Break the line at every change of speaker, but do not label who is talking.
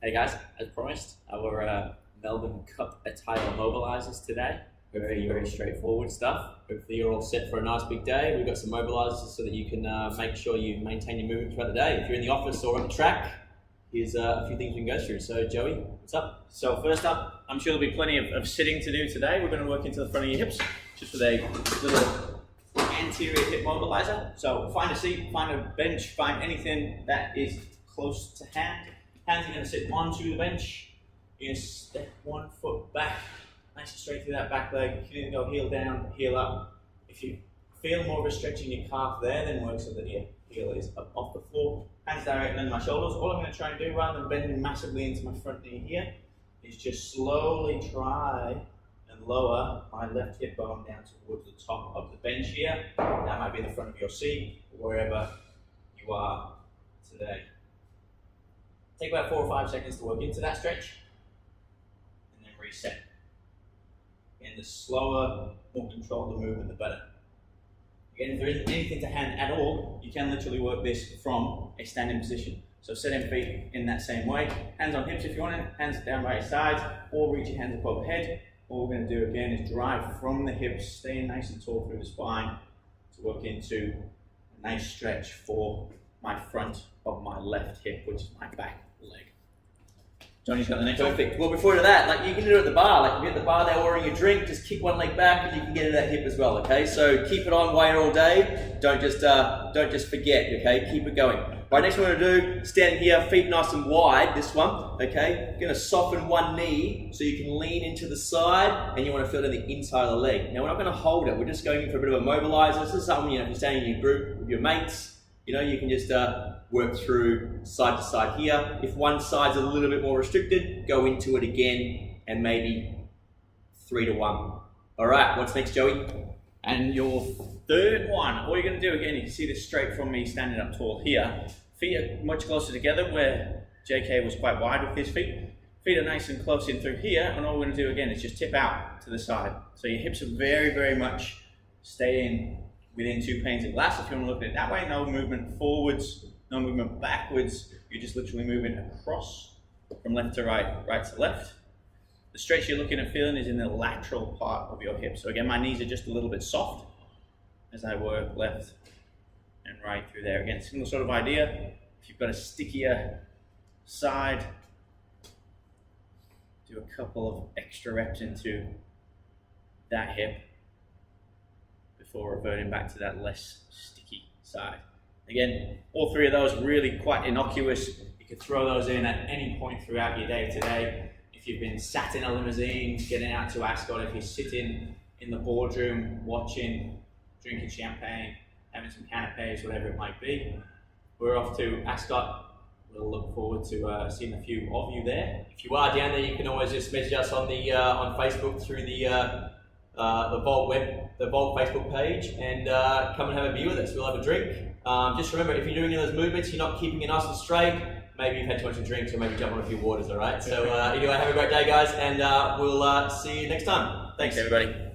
Hey guys, as promised, our Melbourne Cup attire mobilisers today. Very straightforward stuff. Hopefully you're all set for a nice big day. We've got some mobilisers so that you can make sure you maintain your movement throughout the day. If you're in the office or on the track, here's a few things we can go through. So Joey, what's up?
So first up, I'm sure there'll be plenty of sitting to do today. We're going to work into the front of your hips, just with a little anterior hip mobiliser. So find a seat, find a bench, find anything that is close to hand. Hands are going to sit onto the bench. You're going to step 1 foot back, nice and straight through that back leg. You can either go heel down, heel up. If you feel more of a stretch in your calf there, then work so that your heel is up off the floor. Hands directly under my shoulders. All I'm going to try and do, rather than bending massively into my front knee here, is just slowly try and lower my left hip bone down towards the top of the bench here. That might be the front of your seat, or wherever you are today. Take about 4 or 5 seconds to work into that stretch, and then reset. And the slower, more controlled the movement, the better. Again, if there isn't anything to hand at all, you can literally work this from a standing position. So setting feet in that same way. Hands on hips if you want it, hands down by your sides, or reach your hands up overhead. All we're going to do again is drive from the hips, staying nice and tall through the spine to work into a nice stretch for my front of my left hip, which is my back leg. Johnny's got the next one.
Perfect. Well, before that, like you can do it at the bar. Like if you're at the bar there ordering your drink, just kick one leg back and you can get into that hip as well. Okay, so keep it on while you're all day. Don't just forget. Okay, keep it going. Right, next one we're gonna do, standing here, feet nice and wide. This one. Okay, you're gonna soften one knee so you can lean into the side, and you want to feel it in the inside of the leg. Now we're not going to hold it. We're just going in for a bit of a mobilizer. This is something, if you're standing in your group with your mates, you can just work through side to side here. If one side's a little bit more restricted, go into it again and maybe 3 to 1. All right, what's next, Joey?
And your third one, all you're going to do, again, you can see this straight from me standing up tall here. Feet are much closer together where JK was quite wide with his feet. Feet are nice and close in through here, and all we're going to do again is just tip out to the side. So your hips are very much staying within 2 panes of glass, if you want to look at it that way. No movement forwards, no movement backwards. You're just literally moving across from left to right, right to left. The stretch you're looking at feeling is in the lateral part of your hip. So again, my knees are just a little bit soft as I work left and right through there. Again, similar sort of idea. If you've got a stickier side, do a couple of extra reps into that hip before reverting back to that less sticky side. Again, all 3 of those really quite innocuous. You could throw those in at any point throughout your day today. If you've been sat in a limousine, getting out to Ascot, if you're sitting in the boardroom, watching, drinking champagne, having some canapes, whatever it might be. We're off to Ascot. We'll look forward to seeing a few of you there. If you are down there, you can always just message us on the on Facebook through the Vault Facebook page, and come and have a beer with us. We'll have a drink. Just remember, if you're doing any of those movements, you're not keeping it nice and straight, maybe you've had too much to drink, or maybe jump on a few waters, all right? So anyway, have a great day, guys, and we'll see you next time. Thanks, everybody.